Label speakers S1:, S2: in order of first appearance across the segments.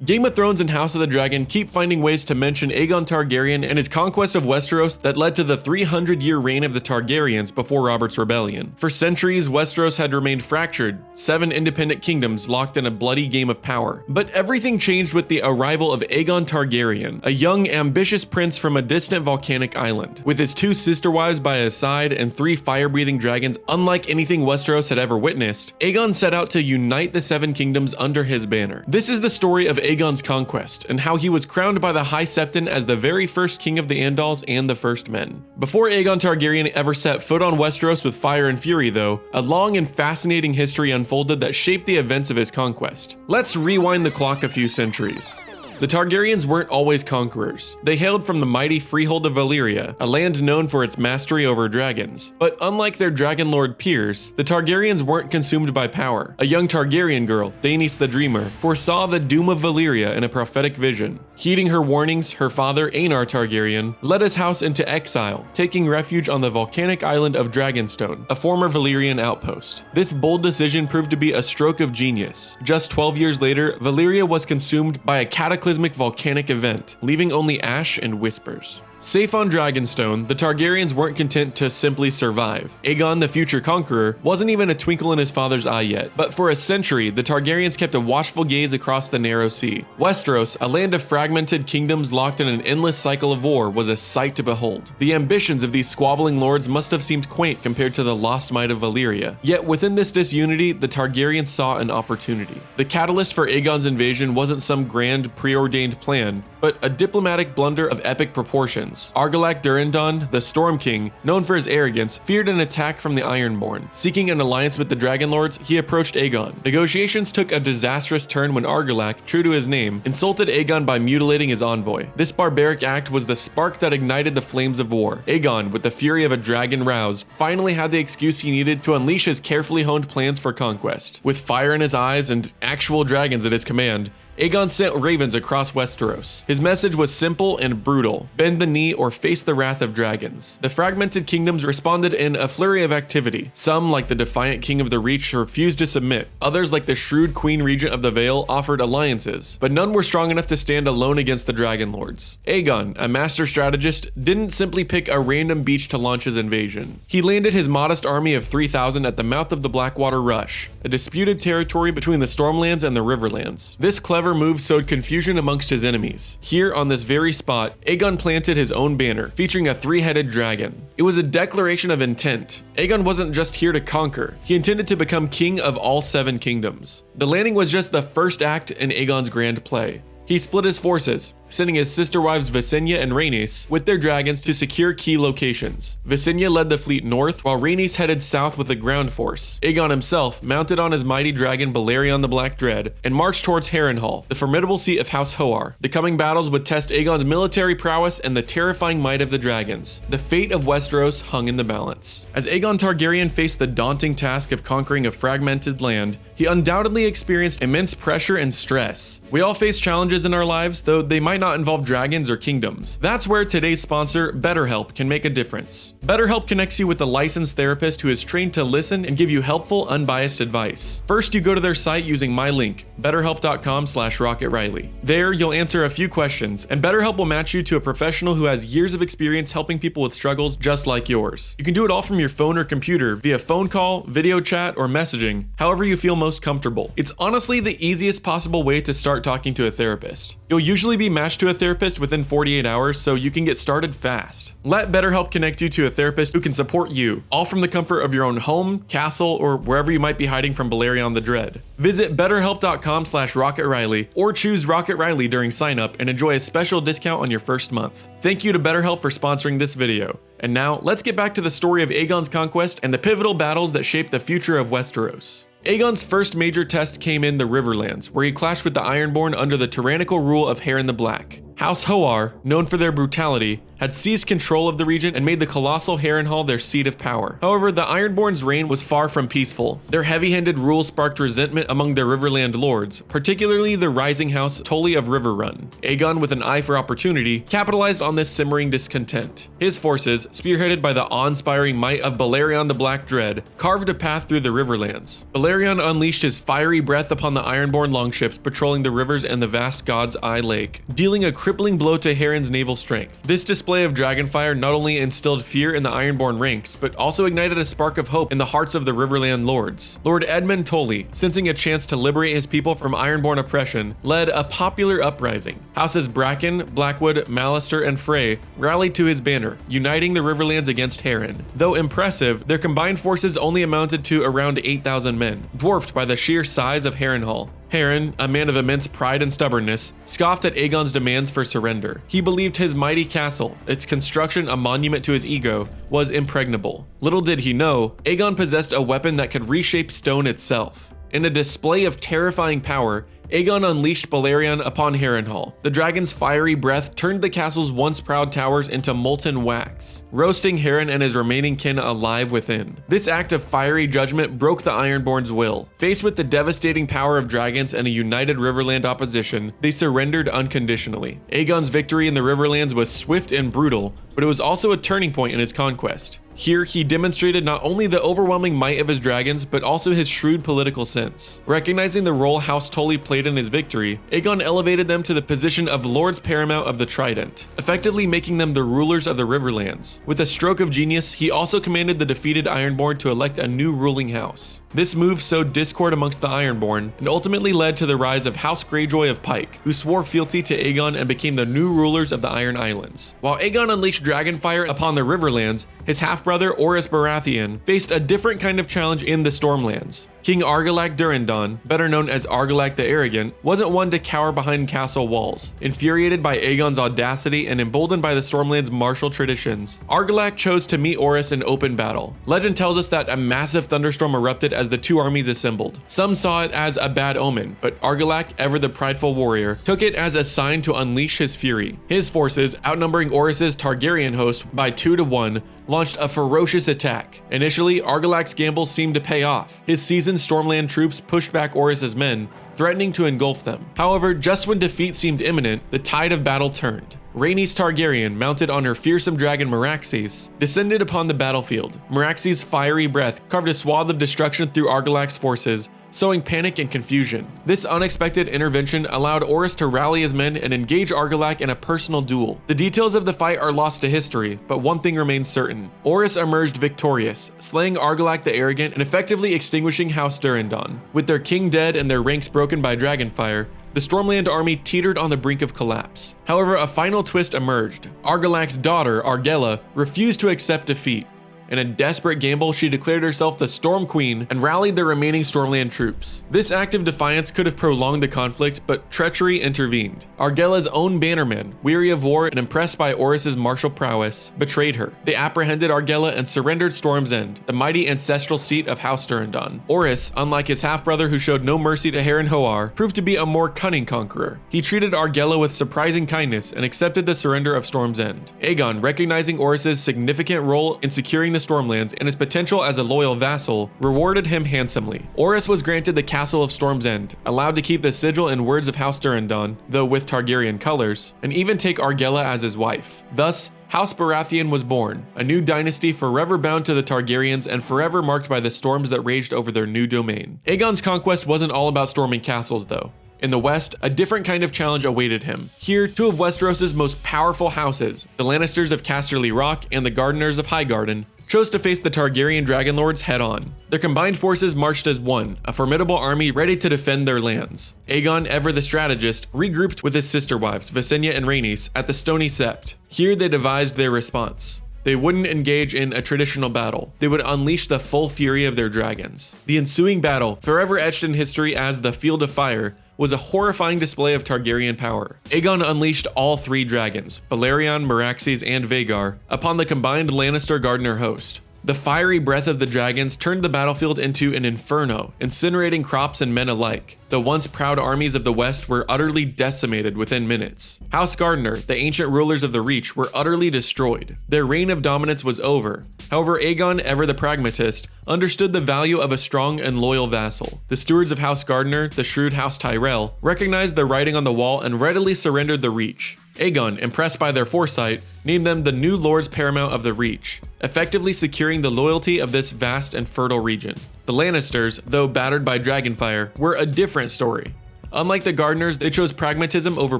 S1: Game of Thrones and House of the Dragon keep finding ways to mention Aegon Targaryen and his conquest of Westeros that led to the 300-year reign of the Targaryens before Robert's Rebellion. For centuries, Westeros had remained fractured, 7 independent kingdoms locked in a bloody game of power. But everything changed with the arrival of Aegon Targaryen, a young, ambitious prince from a distant volcanic island. With his 2 sister wives by his side and 3 fire-breathing dragons unlike anything Westeros had ever witnessed, Aegon set out to unite the 7 kingdoms under his banner. This is the story of Aegon's conquest, and how he was crowned by the High Septon as the very first king of the Andals and the first men. Before Aegon Targaryen ever set foot on Westeros with fire and fury though, a long and fascinating history unfolded that shaped the events of his conquest. Let's rewind the clock a few centuries. The Targaryens weren't always conquerors. They hailed from the mighty freehold of Valyria, a land known for its mastery over dragons. But unlike their dragon lord peers, the Targaryens weren't consumed by power. A young Targaryen girl, Daenerys the Dreamer, foresaw the doom of Valyria in a prophetic vision. Heeding her warnings, her father, Aegon Targaryen, led his house into exile, taking refuge on the volcanic island of Dragonstone, a former Valyrian outpost. This bold decision proved to be a stroke of genius. Just 12 years later, Valyria was consumed by a cataclysmic volcanic event, leaving only ash and whispers. Safe on Dragonstone, the Targaryens weren't content to simply survive. Aegon, the future conqueror, wasn't even a twinkle in his father's eye yet, but for a century, the Targaryens kept a watchful gaze across the narrow sea. Westeros, a land of fragmented kingdoms locked in an endless cycle of war, was a sight to behold. The ambitions of these squabbling lords must have seemed quaint compared to the lost might of Valyria. Yet within this disunity, the Targaryens saw an opportunity. The catalyst for Aegon's invasion wasn't some grand, preordained plan, but a diplomatic blunder of epic proportions. Argilac Durrandon, the Storm King, known for his arrogance, feared an attack from the Ironborn. Seeking an alliance with the Dragon Lords, he approached Aegon. Negotiations took a disastrous turn when Argilac, true to his name, insulted Aegon by mutilating his envoy. This barbaric act was the spark that ignited the flames of war. Aegon, with the fury of a dragon roused, finally had the excuse he needed to unleash his carefully honed plans for conquest. With fire in his eyes and actual dragons at his command, Aegon sent ravens across Westeros. His message was simple and brutal: bend the knee or face the wrath of dragons. The fragmented kingdoms responded in a flurry of activity. Some, like the defiant king of the Reach, refused to submit. Others, like the shrewd queen regent of the Vale, offered alliances, but none were strong enough to stand alone against the Dragon Lords. Aegon, a master strategist, didn't simply pick a random beach to launch his invasion. He landed his modest army of 3,000 at the mouth of the Blackwater Rush, a disputed territory between the Stormlands and the Riverlands. This clever move sowed confusion amongst his enemies. Here, on this very spot, Aegon planted his own banner, featuring a 3-headed dragon. It was a declaration of intent. Aegon wasn't just here to conquer, he intended to become king of all 7 kingdoms. The landing was just the first act in Aegon's grand play. He split his forces, sending his sister wives Visenya and Rhaenys with their dragons to secure key locations. Visenya led the fleet north, while Rhaenys headed south with a ground force. Aegon himself mounted on his mighty dragon Balerion the Black Dread and marched towards Harrenhal, the formidable seat of House Hoar. The coming battles would test Aegon's military prowess and the terrifying might of the dragons. The fate of Westeros hung in the balance. As Aegon Targaryen faced the daunting task of conquering a fragmented land, he undoubtedly experienced immense pressure and stress. We all face challenges in our lives, though they might not involve dragons or kingdoms. That's where today's sponsor, BetterHelp, can make a difference. BetterHelp connects you with a licensed therapist who is trained to listen and give you helpful, unbiased advice. First, you go to their site using my link, betterhelp.com/RocketRiley. There, you'll answer a few questions, and BetterHelp will match you to a professional who has years of experience helping people with struggles just like yours. You can do it all from your phone or computer via phone call, video chat, or messaging, however you feel most comfortable. It's honestly the easiest possible way to start talking to a therapist. You'll usually be matched to a therapist within 48 hours, so you can get started fast. Let BetterHelp connect you to a therapist who can support you, all from the comfort of your own home, castle, or wherever you might be hiding from Balerion the Dread. Visit betterhelp.com/RocketRiley or choose Rocket Riley during sign up and enjoy a special discount on your first month. Thank you to BetterHelp for sponsoring this video. And now, let's get back to the story of Aegon's conquest and the pivotal battles that shaped the future of Westeros. Aegon's first major test came in the Riverlands, where he clashed with the Ironborn under the tyrannical rule of Harren the Black. House Hoar, known for their brutality, had seized control of the region and made the colossal Harrenhal their seat of power. However, the Ironborn's reign was far from peaceful. Their heavy-handed rule sparked resentment among their Riverland lords, particularly the rising house Tully of Riverrun. Aegon, with an eye for opportunity, capitalized on this simmering discontent. His forces, spearheaded by the awe-inspiring might of Balerion the Black Dread, carved a path through the Riverlands. Balerion unleashed his fiery breath upon the Ironborn longships patrolling the rivers and the vast God's Eye Lake, dealing a crippling blow to Harren's naval strength. This display of dragonfire not only instilled fear in the Ironborn ranks, but also ignited a spark of hope in the hearts of the Riverland lords. Lord Edmund Tully, sensing a chance to liberate his people from Ironborn oppression, led a popular uprising. Houses Bracken, Blackwood, Mallister, and Frey rallied to his banner, uniting the Riverlands against Harren. Though impressive, their combined forces only amounted to around 8,000 men, dwarfed by the sheer size of Harrenhal. Harren, a man of immense pride and stubbornness, scoffed at Aegon's demands for surrender. He believed his mighty castle, its construction a monument to his ego, was impregnable. Little did he know, Aegon possessed a weapon that could reshape stone itself. In a display of terrifying power, Aegon unleashed Balerion upon Harrenhal. The dragon's fiery breath turned the castle's once proud towers into molten wax, roasting Harren and his remaining kin alive within. This act of fiery judgment broke the Ironborn's will. Faced with the devastating power of dragons and a united Riverland opposition, they surrendered unconditionally. Aegon's victory in the Riverlands was swift and brutal, but it was also a turning point in his conquest. Here, he demonstrated not only the overwhelming might of his dragons, but also his shrewd political sense. Recognizing the role House Tully played in his victory, Aegon elevated them to the position of Lords Paramount of the Trident, effectively making them the rulers of the Riverlands. With a stroke of genius, he also commanded the defeated Ironborn to elect a new ruling house. This move sowed discord amongst the Ironborn, and ultimately led to the rise of House Greyjoy of Pike, who swore fealty to Aegon and became the new rulers of the Iron Islands. While Aegon unleashed dragonfire upon the Riverlands, his half-brother Orys Baratheon faced a different kind of challenge in the Stormlands. King Argilac Durrandon, better known as Argilac the Arrogant, wasn't one to cower behind castle walls. Infuriated by Aegon's audacity and emboldened by the Stormlands' martial traditions, Argilac chose to meet Orys in open battle. Legend tells us that a massive thunderstorm erupted as the two armies assembled. Some saw it as a bad omen, but Argilac, ever the prideful warrior, took it as a sign to unleash his fury. His forces, outnumbering Orys's Targaryen host by 2 to 1, launched a ferocious attack. Initially, Argilac's gamble seemed to pay off. His seasoned Stormland troops pushed back Orys's men, threatening to engulf them. However, just when defeat seemed imminent, the tide of battle turned. Rhaenys Targaryen, mounted on her fearsome dragon Meraxes, descended upon the battlefield. Meraxes' fiery breath carved a swath of destruction through Argilac's forces, sowing panic and confusion. This unexpected intervention allowed Orys to rally his men and engage Argilac in a personal duel. The details of the fight are lost to history, but one thing remains certain. Orys emerged victorious, slaying Argilac the Arrogant and effectively extinguishing House Durrandon. With their king dead and their ranks broken by dragonfire, the Stormland army teetered on the brink of collapse. However, a final twist emerged. Argilac's daughter, Argella, refused to accept defeat. In a desperate gamble, she declared herself the Storm Queen and rallied the remaining Stormland troops. This act of defiance could have prolonged the conflict, but treachery intervened. Argella's own bannermen, weary of war and impressed by Orys's martial prowess, betrayed her. They apprehended Argella and surrendered Storm's End, the mighty ancestral seat of House Durrandon. Orys, unlike his half-brother who showed no mercy to Harrenhal, proved to be a more cunning conqueror. He treated Argella with surprising kindness and accepted the surrender of Storm's End. Aegon, recognizing Orys's significant role in securing the Stormlands and his potential as a loyal vassal, rewarded him handsomely. Orys was granted the castle of Storm's End, allowed to keep the sigil and words of House Durrandon, though with Targaryen colors, and even take Argella as his wife. Thus, House Baratheon was born, a new dynasty forever bound to the Targaryens and forever marked by the storms that raged over their new domain. Aegon's conquest wasn't all about storming castles, though. In the west, a different kind of challenge awaited him. Here, two of Westeros' most powerful houses, the Lannisters of Casterly Rock and the Gardeners of Highgarden, chose to face the Targaryen Dragon Lords head-on. Their combined forces marched as one, a formidable army ready to defend their lands. Aegon, ever the strategist, regrouped with his sister wives, Visenya and Rhaenys, at the Stony Sept. Here they devised their response. They wouldn't engage in a traditional battle. They would unleash the full fury of their dragons. The ensuing battle, forever etched in history as the Field of Fire, was a horrifying display of Targaryen power. Aegon unleashed all three dragons, Balerion, Meraxes, and Vhagar, upon the combined Lannister Gardener host. The fiery breath of the dragons turned the battlefield into an inferno, incinerating crops and men alike. The once proud armies of the West were utterly decimated within minutes. House Gardener, the ancient rulers of the Reach, were utterly destroyed. Their reign of dominance was over. However, Aegon, ever the pragmatist, understood the value of a strong and loyal vassal. The stewards of House Gardener, the shrewd House Tyrell, recognized the writing on the wall and readily surrendered the Reach. Aegon, impressed by their foresight, named them the new Lords Paramount of the Reach, effectively securing the loyalty of this vast and fertile region. The Lannisters, though battered by dragonfire, were a different story. Unlike the Gardeners, they chose pragmatism over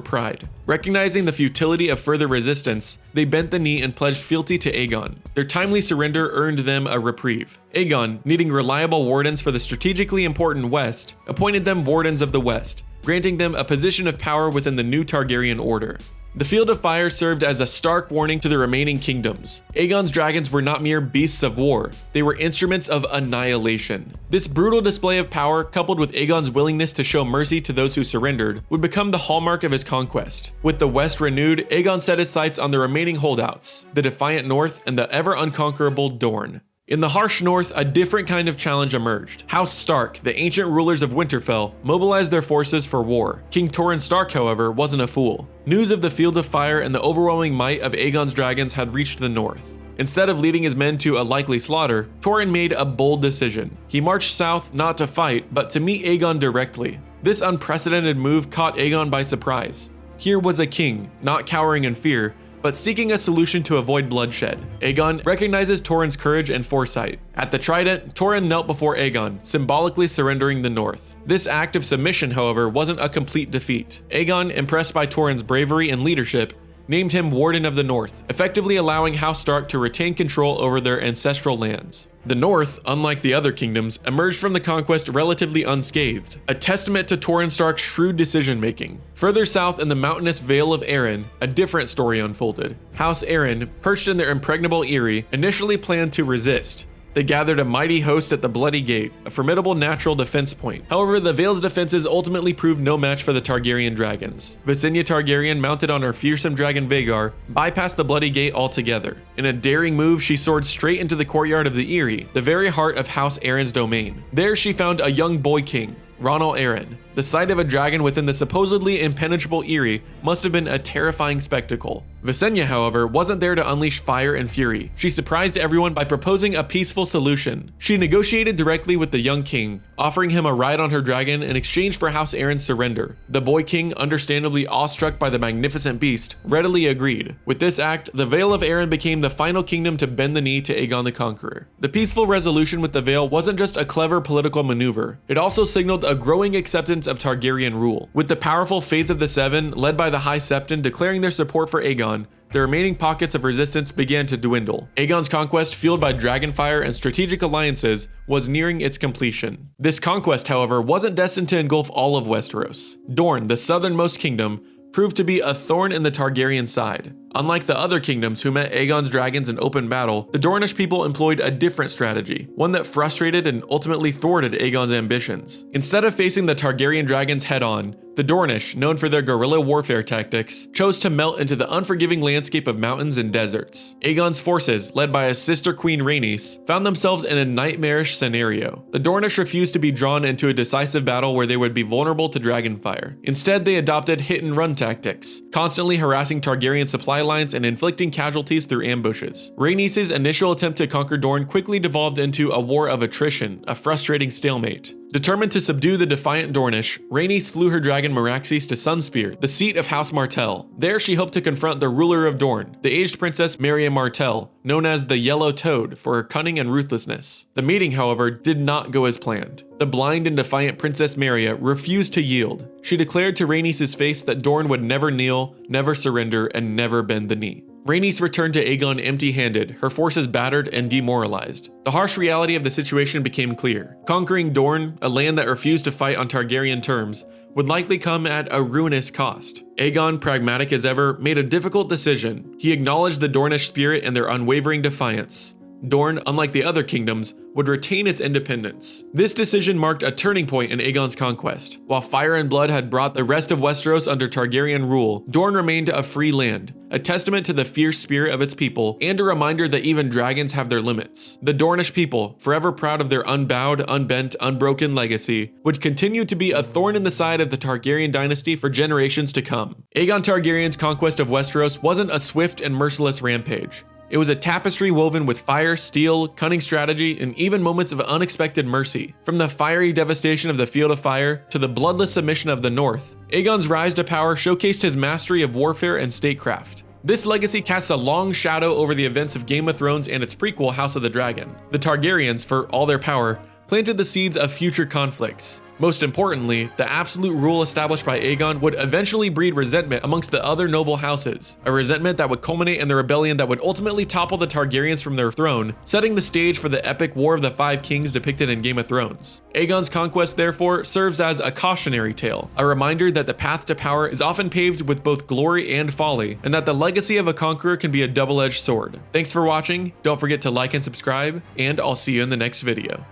S1: pride. Recognizing the futility of further resistance, they bent the knee and pledged fealty to Aegon. Their timely surrender earned them a reprieve. Aegon, needing reliable wardens for the strategically important West, appointed them Wardens of the West, granting them a position of power within the new Targaryen order. The Field of Fire served as a stark warning to the remaining kingdoms. Aegon's dragons were not mere beasts of war, they were instruments of annihilation. This brutal display of power, coupled with Aegon's willingness to show mercy to those who surrendered, would become the hallmark of his conquest. With the West renewed, Aegon set his sights on the remaining holdouts, the defiant North and the ever unconquerable Dorne. In the harsh north, a different kind of challenge emerged. House Stark, the ancient rulers of Winterfell, mobilized their forces for war. King Torrhen Stark, however, wasn't a fool. News of the Field of Fire and the overwhelming might of Aegon's dragons had reached the north. Instead of leading his men to a likely slaughter, Torrhen made a bold decision. He marched south not to fight, but to meet Aegon directly. This unprecedented move caught Aegon by surprise. Here was a king, not cowering in fear, but seeking a solution to avoid bloodshed. Aegon recognizes Torrhen's courage and foresight. At the Trident, Torrhen knelt before Aegon, symbolically surrendering the north. This act of submission, however, wasn't a complete defeat. Aegon, impressed by Torrhen's bravery and leadership, named him Warden of the North, effectively allowing House Stark to retain control over their ancestral lands. The North, unlike the other kingdoms, emerged from the conquest relatively unscathed, a testament to Torrhen Stark's shrewd decision-making. Further south in the mountainous Vale of Arryn, a different story unfolded. House Arryn, perched in their impregnable eyrie, initially planned to resist. They gathered a mighty host at the Bloody Gate, a formidable natural defense point. However, the Vale's defenses ultimately proved no match for the Targaryen dragons. Visenya Targaryen, mounted on her fearsome dragon Vhagar, bypassed the Bloody Gate altogether. In a daring move, she soared straight into the courtyard of the Eyrie, the very heart of House Arryn's domain. There she found a young boy king, Rhaenyra Arryn. The sight of a dragon within the supposedly impenetrable Eyrie must have been a terrifying spectacle. Visenya, however, wasn't there to unleash fire and fury. She surprised everyone by proposing a peaceful solution. She negotiated directly with the young king, offering him a ride on her dragon in exchange for House Arryn's surrender. The boy king, understandably awestruck by the magnificent beast, readily agreed. With this act, the Vale of Arryn became the final kingdom to bend the knee to Aegon the Conqueror. The peaceful resolution with the Vale wasn't just a clever political maneuver, it also signaled a growing acceptance of Targaryen rule. With the powerful Faith of the Seven, led by the High Septon, declaring their support for Aegon, the remaining pockets of resistance began to dwindle. Aegon's conquest, fueled by dragonfire and strategic alliances, was nearing its completion. This conquest, however, wasn't destined to engulf all of Westeros. Dorne, the southernmost kingdom, proved to be a thorn in the Targaryen side. Unlike the other kingdoms who met Aegon's dragons in open battle, the Dornish people employed a different strategy, one that frustrated and ultimately thwarted Aegon's ambitions. Instead of facing the Targaryen dragons head-on, the Dornish, known for their guerrilla warfare tactics, chose to melt into the unforgiving landscape of mountains and deserts. Aegon's forces, led by his sister queen Rhaenys, found themselves in a nightmarish scenario. The Dornish refused to be drawn into a decisive battle where they would be vulnerable to dragonfire. Instead, they adopted hit-and-run tactics, constantly harassing Targaryen supply lines and inflicting casualties through ambushes. Rhaenys' initial attempt to conquer Dorne quickly devolved into a war of attrition, a frustrating stalemate. Determined to subdue the defiant Dornish, Rhaenys flew her dragon Meraxes to Sunspear, the seat of House Martell. There she hoped to confront the ruler of Dorne, the aged princess Merya Martell, known as the Yellow Toad for her cunning and ruthlessness. The meeting, however, did not go as planned. The blind and defiant Princess Merya refused to yield. She declared to Rhaenys' face that Dorne would never kneel, never surrender, and never bend the knee. Rhaenys returned to Aegon empty-handed, her forces battered and demoralized. The harsh reality of the situation became clear. Conquering Dorne, a land that refused to fight on Targaryen terms, would likely come at a ruinous cost. Aegon, pragmatic as ever, made a difficult decision. He acknowledged the Dornish spirit and their unwavering defiance. Dorne, unlike the other kingdoms, would retain its independence. This decision marked a turning point in Aegon's conquest. While Fire and Blood had brought the rest of Westeros under Targaryen rule, Dorne remained a free land, a testament to the fierce spirit of its people, and a reminder that even dragons have their limits. The Dornish people, forever proud of their unbowed, unbent, unbroken legacy, would continue to be a thorn in the side of the Targaryen dynasty for generations to come. Aegon Targaryen's conquest of Westeros wasn't a swift and merciless rampage. It was a tapestry woven with fire, steel, cunning strategy, and even moments of unexpected mercy. From the fiery devastation of the Field of Fire to the bloodless submission of the North, Aegon's rise to power showcased his mastery of warfare and statecraft. This legacy casts a long shadow over the events of Game of Thrones and its prequel, House of the Dragon. The Targaryens, for all their power, planted the seeds of future conflicts. Most importantly, the absolute rule established by Aegon would eventually breed resentment amongst the other noble houses, a resentment that would culminate in the rebellion that would ultimately topple the Targaryens from their throne, setting the stage for the epic War of the Five Kings depicted in Game of Thrones. Aegon's conquest, therefore, serves as a cautionary tale, a reminder that the path to power is often paved with both glory and folly, and that the legacy of a conqueror can be a double-edged sword. Thanks for watching, don't forget to like and subscribe, and I'll see you in the next video.